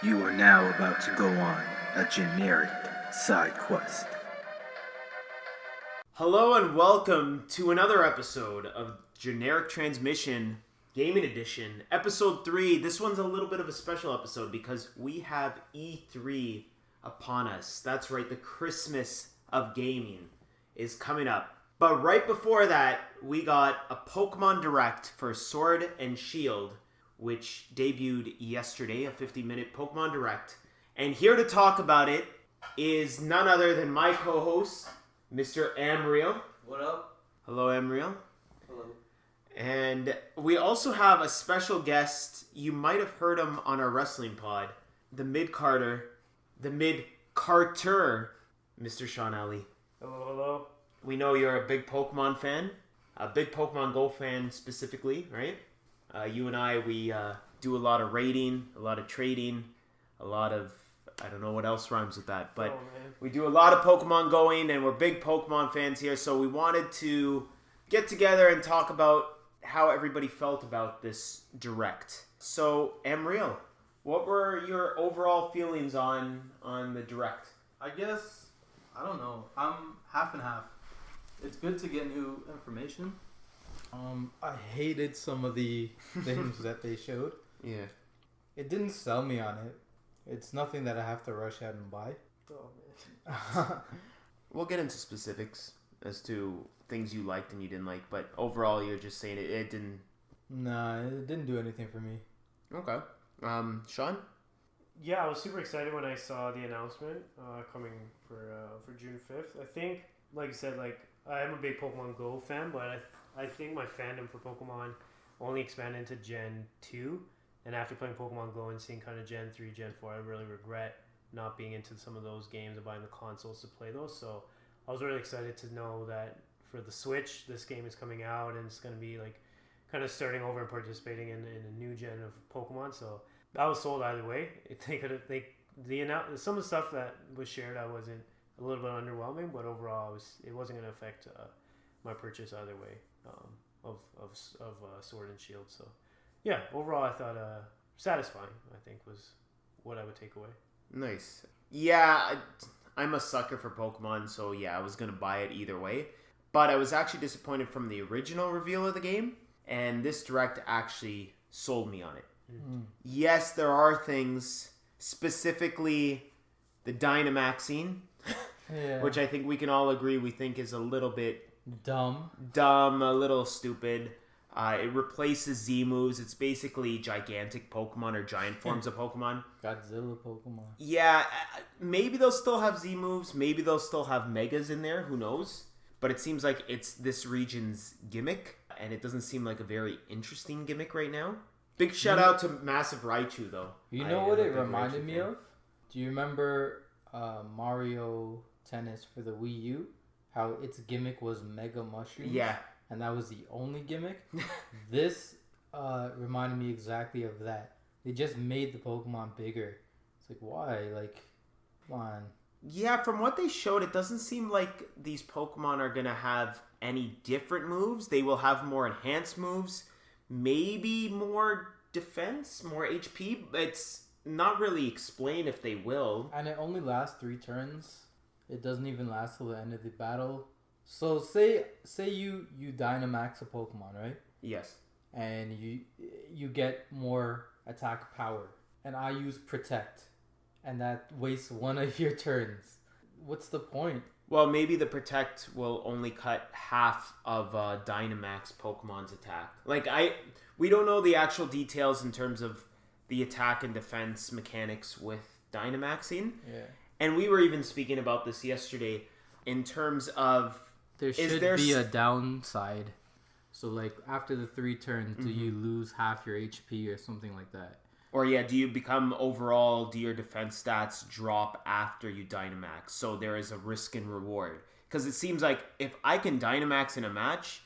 You are now about to go on a generic side quest. Hello and welcome to another episode of Generic Transmission Gaming Edition, Episode 3. This one's a little bit of a special episode because we have E3 upon us. That's right, the Christmas of gaming is coming up. But right before that, we got a Pokemon Direct for Sword and Shield, which debuted yesterday, a 50-minute Pokemon Direct. And here to talk about it is none other than my co-host, Mr. Amriel. What up? Hello, Amriel. Hello. And we also have a special guest. You might have heard him on our wrestling pod, the mid-carter, Mr. Sean Alley. Hello. We know you're a big Pokemon fan, a big Pokemon Go fan specifically, right? You and I, we do a lot of raiding, a lot of trading, a lot of, I don't know what else rhymes with that, but we do a lot of Pokemon going, and we're big Pokemon fans here, so we wanted to get together and talk about how everybody felt about this Direct. So, Amriel, what were your overall feelings on the Direct? I guess, I don't know. I'm half and half. It's good to get new information. I hated some of the things that they showed. Yeah. It didn't sell me on it. It's nothing that I have to rush out and buy. Oh man. We'll get into specifics as to things you liked and you didn't like, but overall you're just saying it didn't... Nah, it didn't do anything for me. Okay. Sean? Yeah, I was super excited when I saw the announcement coming for June 5th. I think, like you said, I am a big Pokemon Go fan, but I think my fandom for Pokemon only expanded into Gen 2. And after playing Pokemon Go and seeing kind of Gen 3, Gen 4, I really regret not being into some of those games and buying the consoles to play those. So I was really excited to know that for the Switch, this game is coming out and it's going to be kind of starting over and participating in a new gen of Pokemon. So I was sold either way. Some of the stuff that was shared, I wasn't a little bit underwhelming, but overall, it wasn't going to affect my purchase either way of Sword and Shield. So yeah, overall, I thought satisfying. I think was what I would take away. Nice. Yeah, I'm a sucker for Pokemon, so yeah, I was going to buy it either way. But I was actually disappointed from the original reveal of the game, and this Direct actually sold me on it. Mm-hmm. Yes, there are things, specifically the Dynamaxing, which I think we can all agree we think is a little bit dumb, a little stupid. It replaces Z moves. It's basically gigantic Pokemon or giant forms of Pokemon. Godzilla Pokemon. Yeah, maybe they'll still have Z moves. Maybe they'll still have Megas in there. Who knows? But it seems like it's this region's gimmick, and it doesn't seem like a very interesting gimmick right now. Big shout out to Massive Raichu, though. You know what it reminded me of? Do you remember Mario Tennis for the Wii U? How its gimmick was Mega Mushrooms? Yeah. And that was the only gimmick. This reminded me exactly of that. They just made the Pokemon bigger. It's like, why? Come on. Yeah, from what they showed, it doesn't seem like these Pokemon are going to have any different moves. They will have more enhanced moves, maybe more defense, more HP. It's not really explained if they will. And it only lasts 3 turns. It doesn't even last till the end of the battle. So say you Dynamax a Pokemon, right? Yes. And you get more attack power. And I use Protect. And that wastes one of your turns. What's the point? Well, maybe the Protect will only cut half of Dynamax Pokemon's attack. We don't know the actual details in terms of the attack and defense mechanics with Dynamaxing. Yeah. And we were even speaking about this yesterday in terms of... There should be a downside. So, after the 3 turns, do you lose half your HP or something like that? Or, do you become overall, do your defense stats drop after you Dynamax? So there is a risk and reward. Because it seems like if I can Dynamax in a match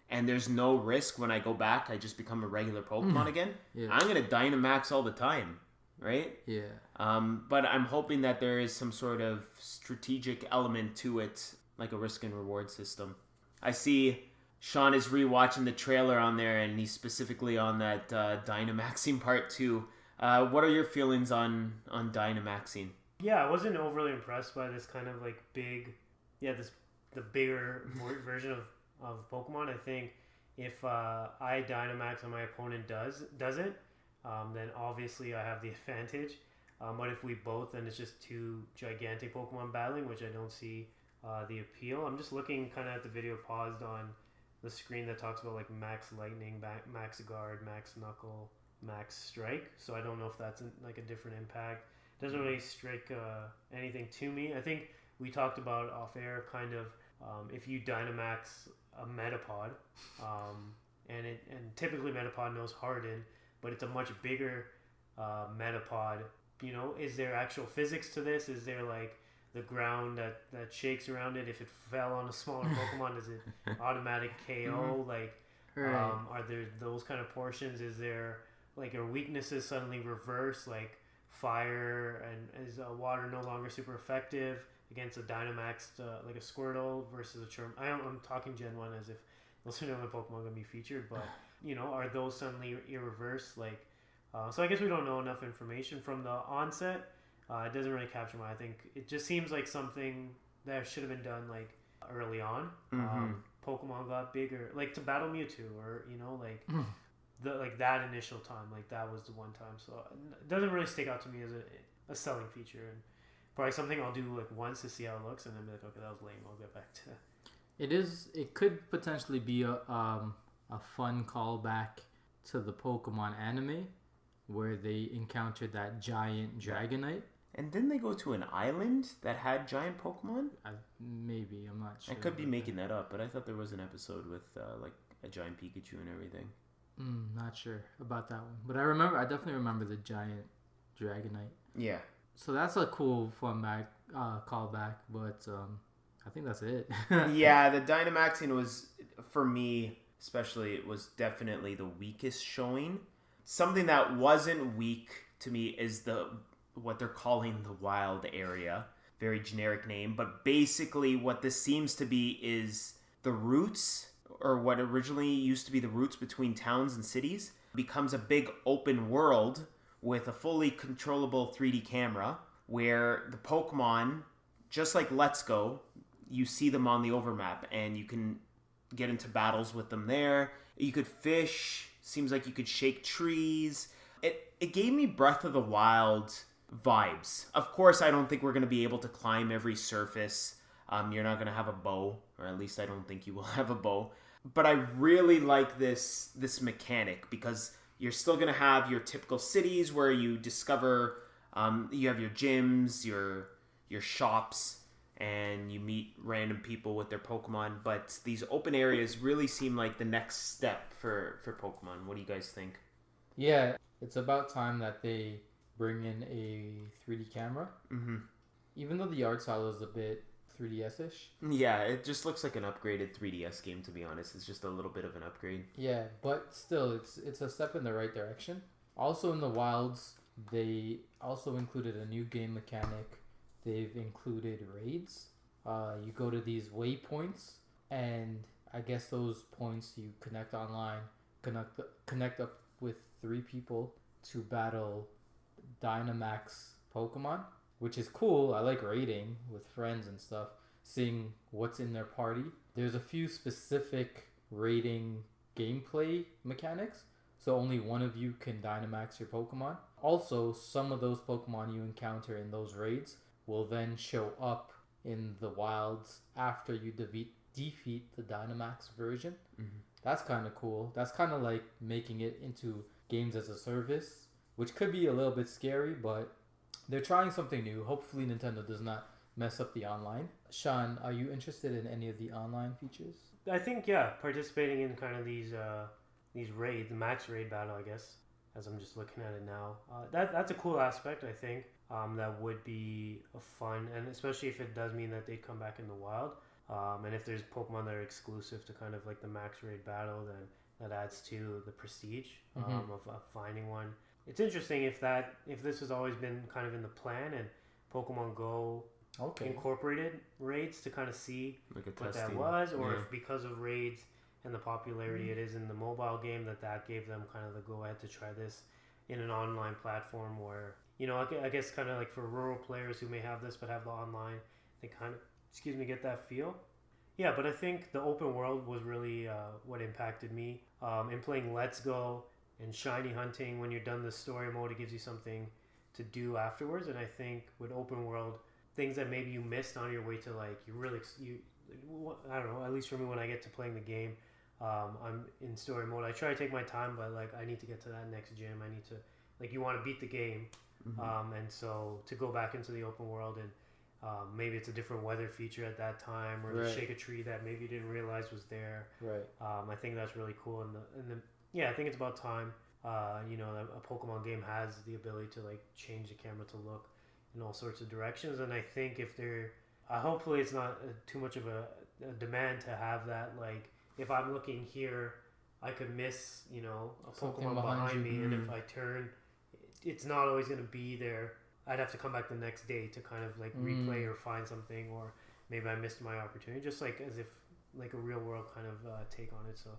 and there's no risk when I go back, I just become a regular Pokemon again, I'm going to Dynamax all the time, right? Yeah. But I'm hoping that there is some sort of strategic element to it, like a risk and reward system. I see Sean is rewatching the trailer on there, and he's specifically on that Dynamaxing part 2. What are your feelings on Dynamaxing? Yeah, I wasn't overly impressed by this kind of like the bigger version of Pokemon. I think if I Dynamax and my opponent doesn't, then obviously I have the advantage. But if we both, then it's just two gigantic Pokemon battling, which I don't see the appeal. I'm just looking kind of at the video paused on the screen that talks about like Max Lightning, Max Guard, Max Knuckle, Max Strike. So I don't know if that's like a different impact. Doesn't really strike anything to me. I think we talked about off air kind of if you Dynamax a Metapod, and typically Metapod knows Harden, but it's a much bigger Metapod. You know, is there actual physics to this? Is there like the ground that shakes around it? If it fell on a smaller Pokemon, does it automatic KO? Like, are there those kind of portions? Is there like are weaknesses suddenly reversed? Like fire and is water no longer super effective against a Dynamax like a Squirtle versus a Charm? I'm talking Gen 1 as if those are the only Pokemon going to be featured, but you know, are those suddenly irreverse? Like, so I guess we don't know enough information from the onset. It doesn't really capture my. I think it just seems like something that should have been done like early on. Pokemon got bigger, like to battle Mewtwo, or you know, like that initial time, like that was the one time. So it doesn't really stick out to me as a selling feature, and probably something I'll do like once to see how it looks, and then be like, okay, that was lame. I'll get back to. It is. It could potentially be a fun callback to the Pokemon anime, where they encountered that giant Dragonite. And didn't they go to an island that had giant Pokemon? Maybe, I'm not sure. I could be making that up, but I thought there was an episode with like a giant Pikachu and everything. Not sure about that one, but I definitely remember the giant Dragonite. Yeah. So that's a cool, fun callback, but I think that's it. Yeah, the Dynamaxing was, for me especially, it was definitely the weakest showing. Something that wasn't weak to me is what they're calling the wild area. Very generic name, but basically what this seems to be is the routes, or what originally used to be the routes between towns and cities, becomes a big open world with a fully controllable 3D camera where the Pokemon, just like Let's Go, you see them on the overmap and you can get into battles with them there. You could fish. Seems like you could shake trees. It gave me Breath of the Wild vibes. Of course, I don't think we're going to be able to climb every surface. You're not going to have a bow, or at least I don't think you will have a bow. But I really like this mechanic because you're still going to have your typical cities where you discover, you have your gyms, your shops, and you meet random people with their Pokemon. But these open areas really seem like the next step for Pokemon. What do you guys think? Yeah, it's about time that they bring in a 3D camera. Even though the art style is a bit 3DS-ish. Yeah, it just looks like an upgraded 3DS game, to be honest. It's just a little bit of an upgrade. Yeah, but still, it's a step in the right direction. Also in the wilds, they also included a new game mechanic. They've included raids. You go to these waypoints, and I guess those points you connect online, connect up with 3 people to battle Dynamax Pokemon, which is cool. I like raiding with friends and stuff, seeing what's in their party. There's a few specific raiding gameplay mechanics, so only one of you can Dynamax your Pokemon. Also, some of those Pokemon you encounter in those raids will then show up in the wilds after you defeat the Dynamax version. That's kind of cool. That's kind of like making it into games as a service, which could be a little bit scary, but they're trying something new. Hopefully Nintendo does not mess up the online. Sean, are you interested in any of the online features? I think, yeah, participating in kind of these raids, the max raid battle, I guess, as I'm just looking at it now. That's a cool aspect, I think, that would be a fun, and especially if it does mean that they come back in the wild. And if there's Pokemon that are exclusive to kind of like the max raid battle, then that adds to the prestige of finding one. It's interesting if this has always been kind of in the plan and Pokemon Go incorporated raids to kind of see what that was, or if because of raids and the popularity it is in the mobile game that gave them kind of the go ahead to try this in an online platform where, I guess kind of like for rural players who may have this but have the online, they kind of, get that feel. Yeah, but I think the open world was really what impacted me. In playing Let's Go and Shiny Hunting, when you're done the story mode, it gives you something to do afterwards. And I think with open world, things that maybe you missed on your way to like, I don't know, at least for me when I get to playing the game, I'm in story mode. I try to take my time, but like I need to get to that next gym. I need to, like, you want to beat the game. And so to go back into the open world and maybe it's a different weather feature at that time, or Right. shake a tree that maybe you didn't realize was there. Right. I think that's really cool, and I think it's about time. That a Pokemon game has the ability to like change the camera to look in all sorts of directions, and I think if they're, hopefully it's not too much of a demand to have that. Like if I'm looking here, I could miss a Something Pokemon behind behind you. me, and if I turn, it's not always going to be there. I'd have to come back the next day to kind of like replay or find something, or maybe I missed my opportunity, just like as if like a real world kind of take on it. So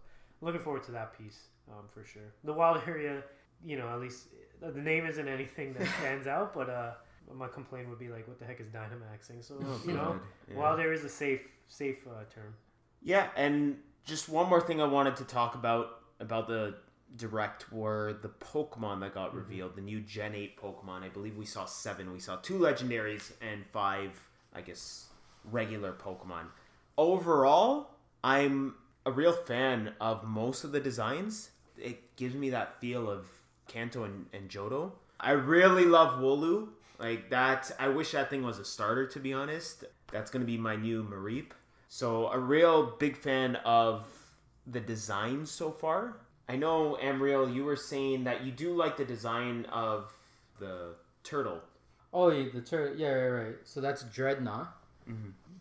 looking forward to that piece for sure. The wild area, at least the name isn't anything that stands out, but my complaint would be like, what the heck is Dynamaxing? So wild area is a safe term. Yeah, and just one more thing I wanted to talk about the Direct were the Pokemon that got revealed, the new Gen 8 Pokemon. I believe we saw 7. We saw 2 legendaries and 5, I guess, regular Pokemon. Overall, I'm a real fan of most of the designs. It gives me that feel of Kanto and Johto. I really love Wooloo. Like that, I wish that thing was a starter, to be honest. That's going to be my new Mareep. So a real big fan of the design so far. I know, Amriel, you were saying that you do like the design of the turtle. Oh, yeah, the turtle. Yeah, right. So that's Dreadnought.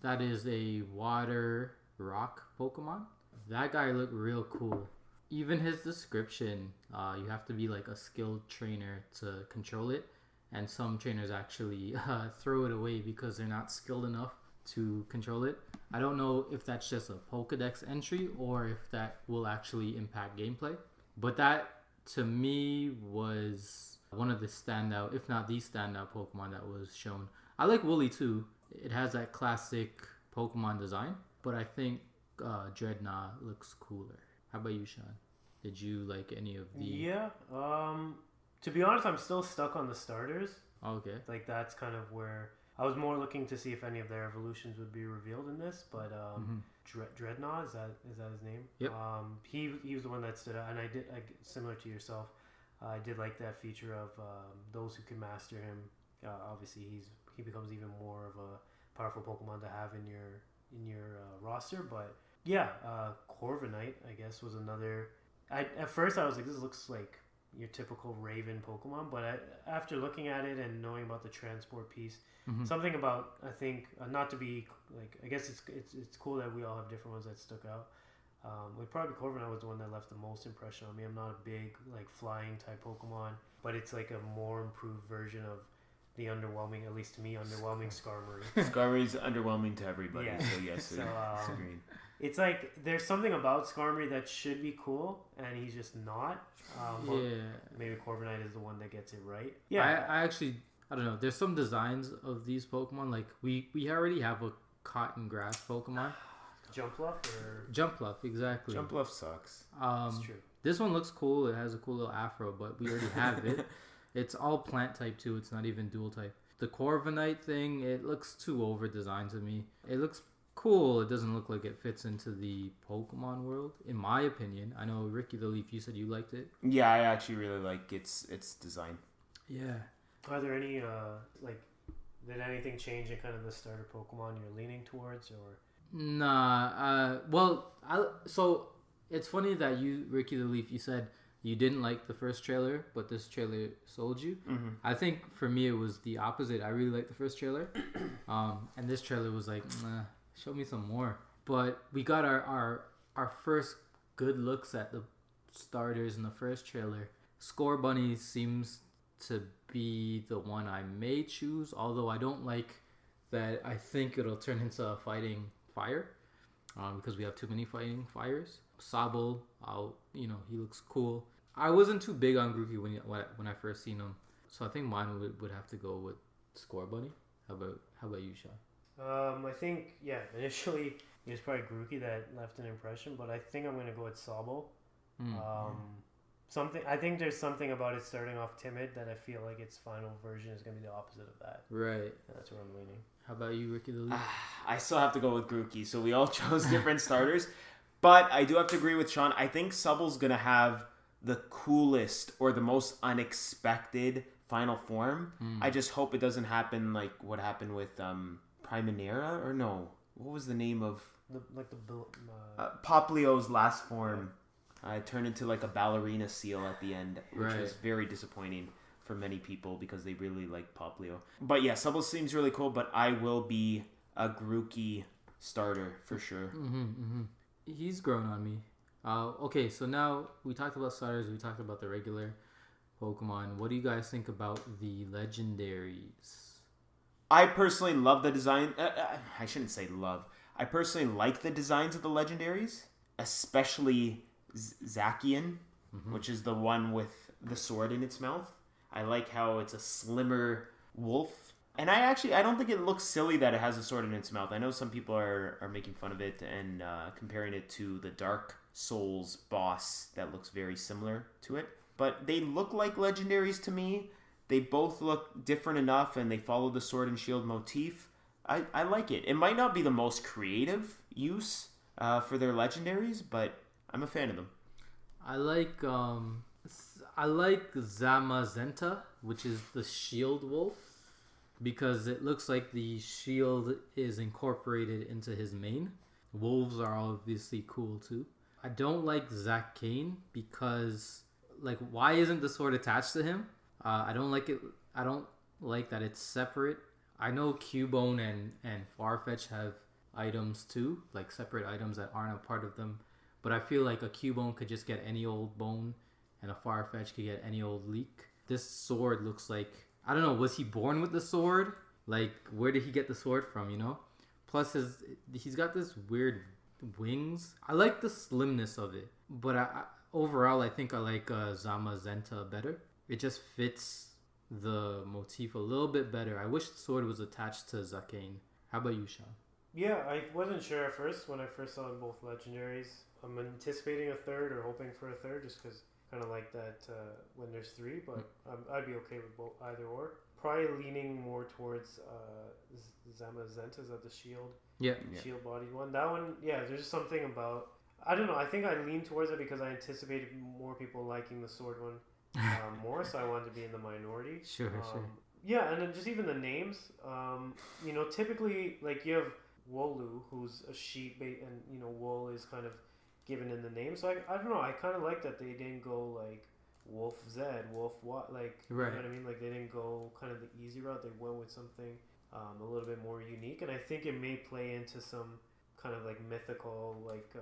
That is a water rock Pokemon. That guy looked real cool. Even his description, you have to be like a skilled trainer to control it. And some trainers actually throw it away because they're not skilled enough to control it. I don't know if that's just a Pokedex entry or if that will actually impact gameplay. But that, to me, was one of the standout, if not the standout Pokemon that was shown. I like Wooly too. It has that classic Pokemon design. But I think Dreadnought looks cooler. How about you, Sean? Did you like any of the... Yeah. To be honest, I'm still stuck on the starters. Okay. Like that's kind of where I was more looking to see if any of their evolutions would be revealed in this, but Dreadnought, is that his name? Yep. He was the one that stood out, and I similar to yourself, I did like that feature of those who can master him. Obviously, he becomes even more of a powerful Pokemon to have in your roster. But yeah, Corviknight, I guess, was another. At first I was like, this looks like your typical Raven Pokemon, but after looking at it and knowing about the transport piece, something about, I think, not to be like, I guess it's cool that we all have different ones that stuck out. Probably Corviknight was the one that left the most impression on me. I'm not a big like flying type Pokemon, but it's like a more improved version of the underwhelming, at least to me, underwhelming Skarmory. Skarmory's underwhelming to everybody, Yeah. so yes, So, agreed. It's like there's something about Skarmory that should be cool, and he's just not. But Yeah. maybe Corviknight is the one that gets it right. Yeah. I actually, I don't know. There's some designs of these Pokemon. Like we already have a cotton grass Pokemon. Jumpluff or Jumpluff, exactly. Jumpluff sucks. it's true. This one looks cool. It has a cool little afro, but we already have it. It's all plant type too. It's not even dual type. The Corviknight thing, it looks too over designed to me. It looks cool. It doesn't look like it fits into the Pokemon world, in my opinion. I know, Ricky the Leaf, you said you liked it. Yeah, I actually really like its design. Yeah. Are there any did anything change in kind of the starter Pokemon you're leaning towards, or? Nah. So it's funny that you, Ricky the Leaf, you said you didn't like the first trailer, but this trailer sold you. I think for me it was the opposite. I really liked the first trailer, and this trailer was like, show me some more. But we got our first good looks at the starters in the first trailer. Score Bunny seems to be the one I may choose, although I don't like that. I think it'll turn into a fighting fire, because we have too many fighting fires. Sobble, he looks cool. I wasn't too big on Grookey when I first seen him, so I think mine would have to go with Score Bunny. How about you, Sean? I think initially it was probably Grookey that left an impression, but I think I'm gonna go with Sobble. I think there's something about it starting off timid that I feel like its final version is gonna be the opposite of that. Right. And that's where I'm leaning. How about you, Ricky the Lead? I still have to go with Grookey, so we all chose different starters. But I do have to agree with Sean. I think Subble's going to have the coolest or the most unexpected final form. I just hope it doesn't happen like what happened with Primanera, or no, what was the name of Poplio's last form? It turned into like a ballerina seal at the end, which was very disappointing for many people because they really like Poplio. But yeah, Subble seems really cool, but I will be a Grookey starter for sure. He's grown on me. Okay, so now we talked about starters, we talked about the regular Pokemon. What do you guys think about the legendaries? I personally love the design. I shouldn't say love. I personally like the designs of the legendaries, especially Zacian, which is the one with the sword in its mouth. I like how it's a slimmer wolf. And I don't think it looks silly that it has a sword in its mouth. I know some people are making fun of it and comparing it to the Dark Souls boss that looks very similar to it. But they look like legendaries to me. They both look different enough and they follow the sword and shield motif. I like it. It might not be the most creative use for their legendaries, but I'm a fan of them. I like Zamazenta, which is the shield wolf, because it looks like the shield is incorporated into his mane. Wolves are obviously cool too. I don't like Zacian because, like, why isn't the sword attached to him? I don't like it. I don't like that it's separate. I know Cubone and Farfetch have items too, like separate items that aren't a part of them. But I feel like a Cubone could just get any old bone, and a Farfetch could get any old leek. This sword looks like, I don't know, was he born with the sword? Like, where did he get the sword from, you know? Plus, he's got this weird wings. I like the slimness of it. But overall, I think I like Zamazenta better. It just fits the motif a little bit better. I wish the sword was attached to Zacian. How about you, Sean? Yeah, I wasn't sure at first when I first saw both legendaries. I'm anticipating a third or hoping for a third just because kind of like that when there's three, but I'd be okay with both, either or. Probably leaning more towards Zamazenta, is that the shield? Yeah. Shield bodied one. That one, yeah, there's just something about, I don't know, I think I lean towards it because I anticipated more people liking the sword one more, so I wanted to be in the minority. Sure. Yeah, and then just even the names, typically, like, you have Wolu, who's a sheep, and, wool is kind of given in the name. So I don't know, I kind of like that they didn't go, like, Wolf Z, Wolf what, like, you know what I mean? Like, they didn't go kind of the easy route. They went with something a little bit more unique, and I think it may play into some kind of, like, mythical, like,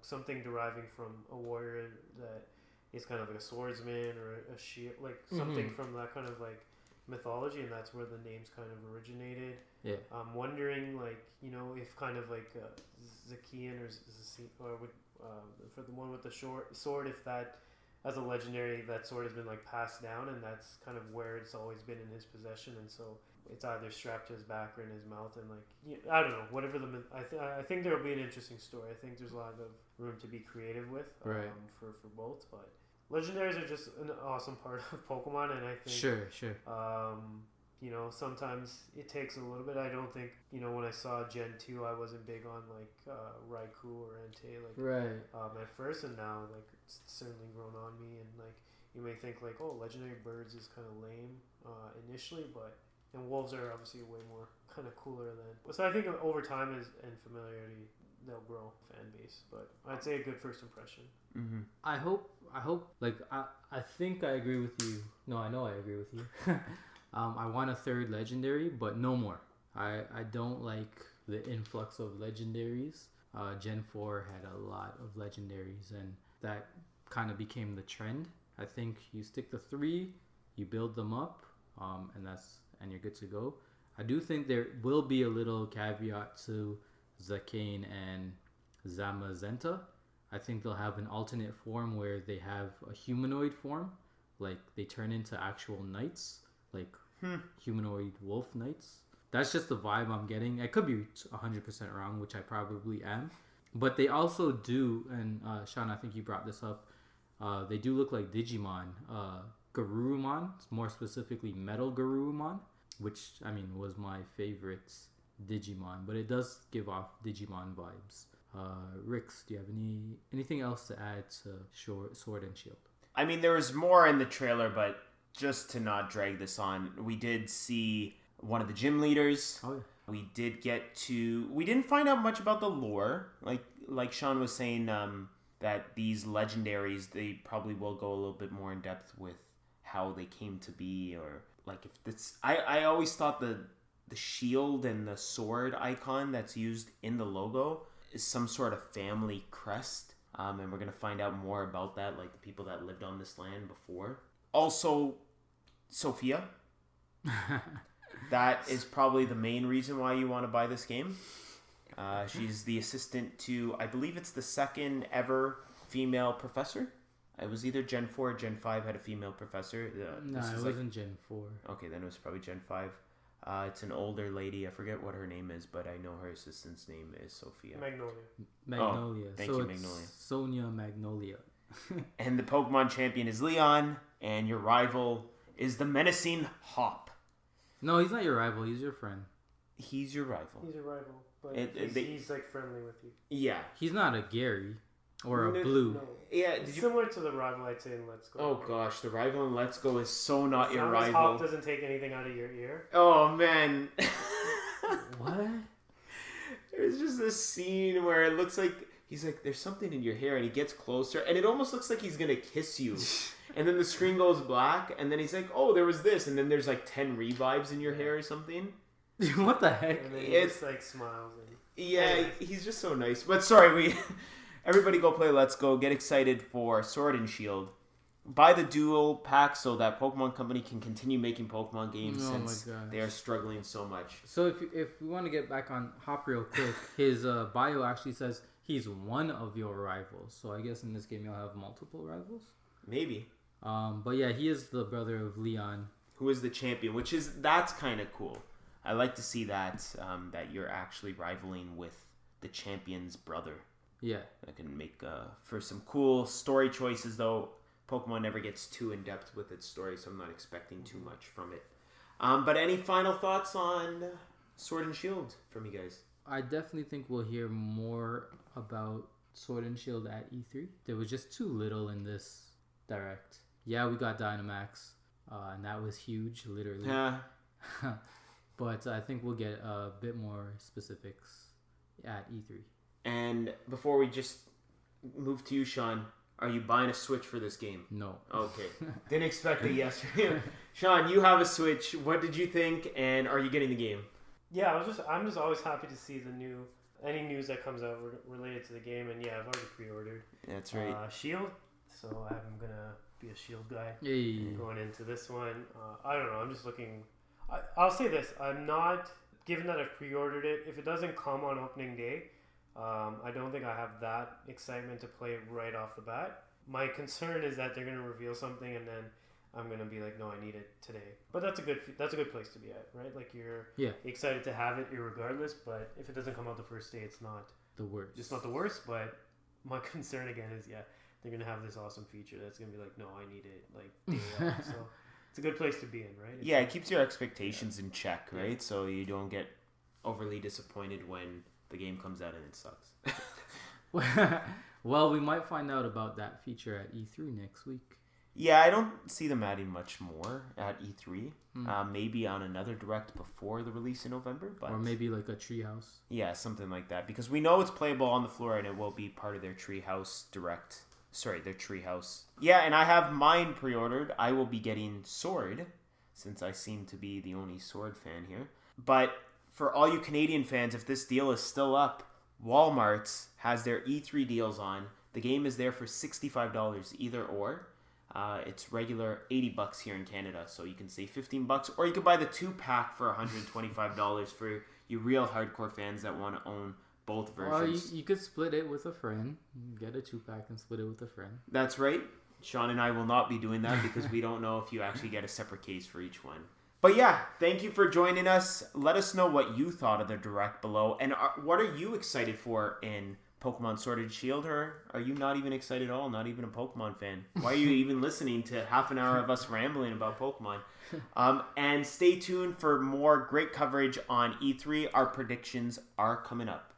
something deriving from a warrior that is kind of like a swordsman or a shield, like, something from that kind of, like, mythology, and that's where the names kind of originated. Yeah. I'm wondering, like, if kind of like Zacian or for the one with the short sword, if that as a legendary, that sword has been like passed down, and that's kind of where it's always been in his possession, and so it's either strapped to his back or in his mouth, and like, I don't know, whatever I think there will be an interesting story. I think there's a lot of room to be creative with for both, but legendaries are just an awesome part of Pokemon, and I think sure. Sometimes it takes a little bit. I don't think, when I saw Gen 2, I wasn't big on, like, Raikou or Entei, like, at first, and now, like, it's certainly grown on me, and, like, you may think, like, oh, Legendary Birds is kind of lame, initially, and Wolves are obviously way more kind of cooler than, so I think over time and familiarity, they'll grow fan base, but I'd say a good first impression. Mm-hmm. I hope, like, I think I agree with you. No, I know I agree with you. I want a third legendary, but no more. I don't like the influx of legendaries. Gen 4 had a lot of legendaries, and that kind of became the trend. I think you stick to 3, you build them up, and you're good to go. I do think there will be a little caveat to Zacian and Zamazenta. I think they'll have an alternate form where they have a humanoid form, like they turn into actual knights, like humanoid wolf knights. That's just the vibe I'm getting. I could be 100% wrong, which I probably am. But they also do, and Sean, I think you brought this up, they do look like Digimon. Garurumon, more specifically Metal Garurumon, which, I mean, was my favorite Digimon. But it does give off Digimon vibes. Rix, do you have anything else to add to Sword and Shield? I mean, there was more in the trailer, but just to not drag this on, we did see one of the gym leaders. Oh, yeah. We didn't find out much about the lore. Like Sean was saying, that these legendaries, they probably will go a little bit more in depth with how they came to be, or like if this. I always thought the shield and the sword icon that's used in the logo is some sort of family crest. And we're gonna find out more about that, like the people that lived on this land before. Also, Sophia. That is probably the main reason why you want to buy this game. She's the assistant to, I believe it's the second ever female professor. It was either Gen 4 or Gen 5 had a female professor. No, it wasn't Gen 4. Okay, then it was probably Gen 5. It's an older lady. I forget what her name is, but I know her assistant's name is Sophia. Magnolia. Thank you, Magnolia. Sonia Magnolia. And the Pokemon champion is Leon, and your rival is the menacing Hop. No, he's not your rival. He's your friend. He's your rival. He's a rival, but he's like friendly with you. Yeah. He's not a Gary or a No, Blue. No. Yeah. It's similar to the rival I'd say in Let's Go. Oh gosh, the rival in Let's Go is so not your As long as rival. Hop doesn't take anything out of your ear. Oh man. What? There's just this scene where it looks like he's like, there's something in your hair, and he gets closer, and it almost looks like he's gonna kiss you. And then the screen goes black, and then he's like, oh, there was this, and then there's like 10 revives in your hair or something. What the heck? And then he It's- just like smiles. And Yeah, Anyways. he's just so nice. But sorry, everybody go play Let's Go. Get excited for Sword and Shield. Buy the dual pack so that Pokemon Company can continue making Pokemon games Oh my since gosh. they are struggling so much. So if we want to get back on Hop real quick, his bio actually says he's one of your rivals. So I guess in this game you'll have multiple rivals. Maybe. But yeah, he is the brother of Leon. Who is the champion, that's kind of cool. I like to see that that you're actually rivaling with the champion's brother. Yeah. That can make for some cool story choices, though. Pokemon never gets too in depth with its story, so I'm not expecting too much from it. But any final thoughts on Sword and Shield from you guys? I definitely think we'll hear more about Sword and Shield at E3. There was just too little in this direct. Yeah, we got Dynamax, and that was huge, literally. Yeah. But I think we'll get a bit more specifics at E3. And before we just move to you, Sean, are you buying a Switch for this game? No. Okay. Didn't expect a yes from you. Sean, you have a Switch. What did you think, and are you getting the game? yeah, I'm just always happy to see any news that comes out related to the game. And yeah, I've already pre-ordered That's right. Shield, so I'm gonna be a Shield guy Hey. going into this one. I don't know. I'm just looking. I'll say this: I'm not, given that I've pre-ordered it. If it doesn't come on opening day, I don't think I have that excitement to play it right off the bat. My concern is that they're gonna reveal something and then I'm gonna be like, no, I need it today. But that's a good place to be at, right? Like you're excited to have it irregardless. But if it doesn't come out the first day, it's not The worst. It's not the worst. But my concern again is they're gonna have this awesome feature that's gonna be like, no, I need it like day one. So it's a good place to be in, right? Yeah, it keeps your expectations in check, right? So you don't get overly disappointed when the game comes out and it sucks. Well, we might find out about that feature at E3 next week. Yeah, I don't see them adding much more at E3. Maybe on another direct before the release in November, but Or maybe like a treehouse. yeah, something like that. Because we know it's playable on the floor and it will be part of their Treehouse direct. Sorry, their Treehouse. Yeah, and I have mine pre-ordered. I will be getting Sword, since I seem to be the only Sword fan here. But for all you Canadian fans, if this deal is still up, Walmart has their E3 deals on. The game is there for $65 either or. It's regular $80 here in Canada, so you can save $15, or you could buy the 2-pack for $125 for you real hardcore fans that want to own both Well, versions. you could split it with a friend. Get a 2-pack and split it with a friend. That's right. Sean and I will not be doing that because we don't know if you actually get a separate case for each one. But yeah, thank you for joining us. Let us know what you thought of the Direct below. And what are you excited for in Pokemon Sword and Shield? Or are you not even excited at all? Not even a Pokemon fan? Why are you even listening to half an hour of us rambling about Pokemon? And stay tuned for more great coverage on E3. Our predictions are coming up.